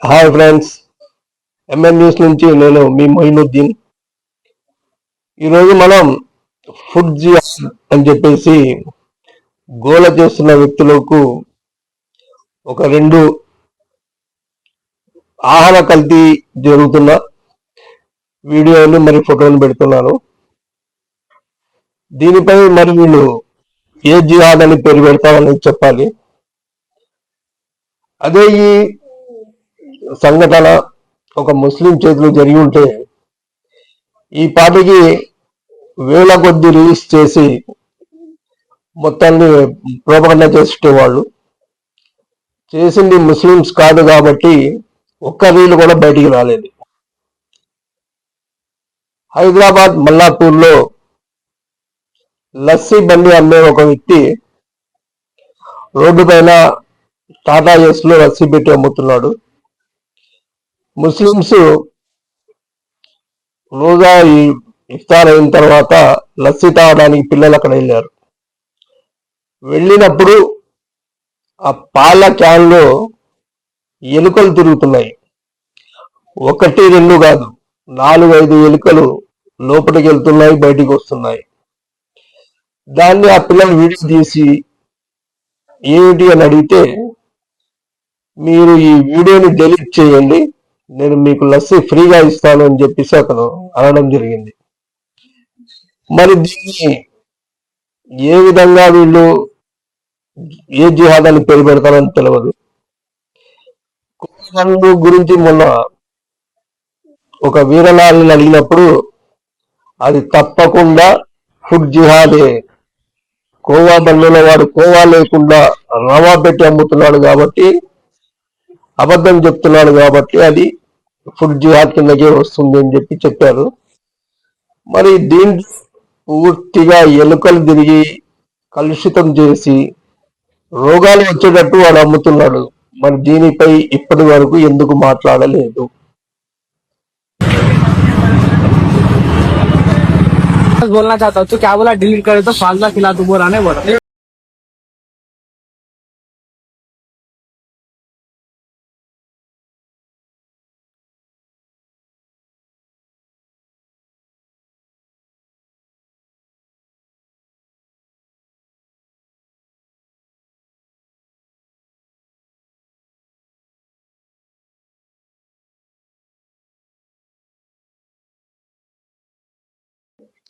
Hi friends, MN news నుంచి నేను మీ మొయినుద్దీన్. ఈరోజు మనం ఫుడ్ జిహాద్ అని చెప్పేసి గోల చేస్తున్న వ్యక్తులకు ఒక రెండు ఆహార కల్తీ జరుగుతున్న వీడియోలు మరి ఫోటోలు పెడుతున్నాను. దీనిపై మరి వీళ్ళు ఏ జిహాద్ అని పేరు పెడతామని చెప్పాలి. అదే ఈ సంఘటన ఒక ముస్లిం చేతిలో జరిగి ఉంటే ఈ పాటికి వేల కొద్ది రిలీజ్ చేసి మొత్తాన్ని ప్రోపగండా చేసేవాళ్ళు. చేసింది ముస్లిమ్స్ కాదు కాబట్టి ఒక్క రీలు కూడా బయటికి రాలేదు. హైదరాబాద్ మల్లాపూర్లో లస్సీ బండి అమ్మే ఒక వ్యక్తి రోడ్డు పైన టాటా ఎస్ లో లస్సీ పెట్టి అమ్ముతున్నాడు. ముస్లిమ్స్ రోజా ఇఫ్తార్ అయిన తర్వాత లస్సీ తాగడానికి పిల్లలు అక్కడ వెళ్ళారు. వెళ్ళినప్పుడు ఆ పాల క్యాన్లో ఎలుకలు తిరుగుతున్నాయి. 1-2 కాదు, 4-5 ఎలుకలు లోపలికి వెళ్తున్నాయి, బయటికి వస్తున్నాయి. దాన్ని ఆ పిల్లలు వీడియో తీసి ఏమిటి అని అడిగితే, మీరు ఈ వీడియోని డెలీట్ చేయండి, నేను మీకు లస్సీ ఫ్రీగా ఇస్తాను అని చెప్పేసి అతను అనడం జరిగింది. మరి దీన్ని ఏ విధంగా వీళ్ళు ఏ జిహాద్ అని పేరు పెడతారని తెలియదు. కోడిగుడ్డు గురించి మొన్న ఒక వీరలాలని అడిగినప్పుడు అది తప్పకుండా ఫుడ్ జిహాదే, కోవా బండ్లలో వాడు కోవా లేకుండా రవా పెట్టి అమ్ముతున్నాడు కాబట్టి, అబద్ధం చెప్తున్నాడు కాబట్టి అది ఫుడ్ జిహాద్ కిందకే వస్తుంది అని చెప్పారు. మరి దీంట్లో పూర్తిగా ఎలుకలు తిరిగి కలుషితం చేసి రోగాలు వచ్చేటట్టు వాడు అమ్ముతున్నాడు. మరి దీనిపై ఇప్పటి వరకు ఎందుకు మాట్లాడలేదు? बोलना चाहता हूँ तो क्या बोला, डिलीट करे तो फालतू खिला तू बोला नहीं बोला।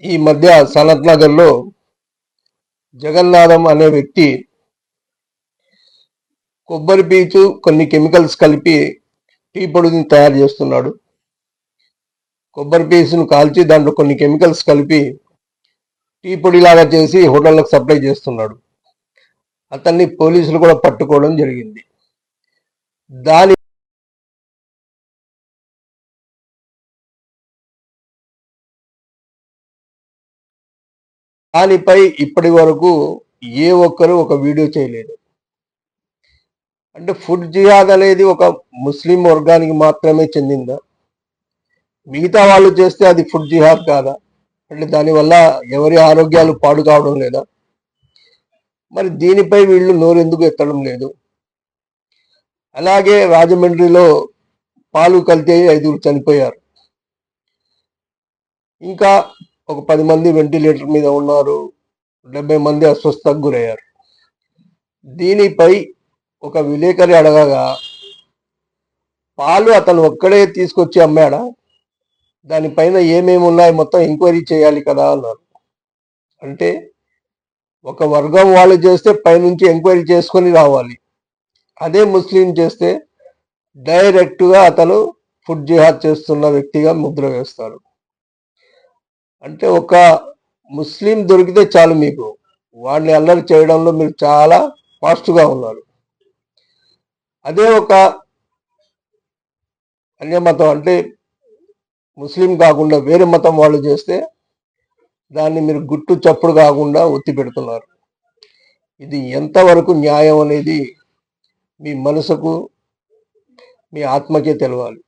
ఈ మధ్య సనత్ నగర్ లో జగన్నాథం అనే వ్యక్తి కొబ్బరి పీచు కొన్ని కెమికల్స్ కలిపి టీ పొడిని తయారు చేస్తున్నాడు. కొబ్బరి పీచును కాల్చి దాంట్లో కొన్ని కెమికల్స్ కలిపి టీ పొడిలాగా చేసి హోటళ్లకు సప్లై చేస్తున్నాడు. అతన్ని పోలీసులు కూడా పట్టుకోవడం జరిగింది. దానిపై ఇప్పటి వరకు ఏ ఒక్కరు ఒక వీడియో చేయలేదు. అంటే ఫుడ్ జిహాద్ అనేది ఒక ముస్లిం వర్గానికి మాత్రమే చెందిందా? మిగతా వాళ్ళు చేస్తే అది ఫుడ్ జిహాద్ కాదా? అంటే దానివల్ల ఎవరి ఆరోగ్యాలు పాడు కావడం లేదా? మరి దీనిపై వీళ్ళు నోరెందుకు ఎత్తడం లేదు? అలాగే రాజమండ్రిలో పాలు కల్తీ 5 చనిపోయారు. ఇంకా ఒక 10 మంది వెంటిలేటర్ మీద ఉన్నారు, 70 మంది అస్వస్థతకు గురయ్యారు. దీనిపై ఒక విలేకరి అడగగా, పాలు అతను ఒక్కడే తీసుకొచ్చి అమ్మాడా, దానిపైన ఏమేమి ఉన్నాయి మొత్తం ఎంక్వైరీ చేయాలి కదా అన్నారు. అంటే ఒక వర్గం వాళ్ళు చేస్తే పైనుంచి ఎంక్వైరీ చేసుకొని రావాలి. అదే ముస్లిం చేస్తే డైరెక్ట్గా అతను ఫుడ్ జిహాద్ చేస్తున్న వ్యక్తిగా ముద్ర వేస్తారు. అంటే ఒక ముస్లిం దొరికితే చాలు, మీకు వాడిని అల్లరి చేయడంలో మీరు చాలా ఫాస్ట్గా ఉన్నారు. అదే ఒక అన్యమతం అంటే ముస్లిం కాకుండా వేరే మతం వాళ్ళు చేస్తే దాన్ని మీరు గుట్టు చప్పుడు కాకుండా ఒత్తి పెడుతున్నారు. ఇది ఎంతవరకు న్యాయం అనేది మీ మనసుకు, మీ ఆత్మకే తెలవాలి.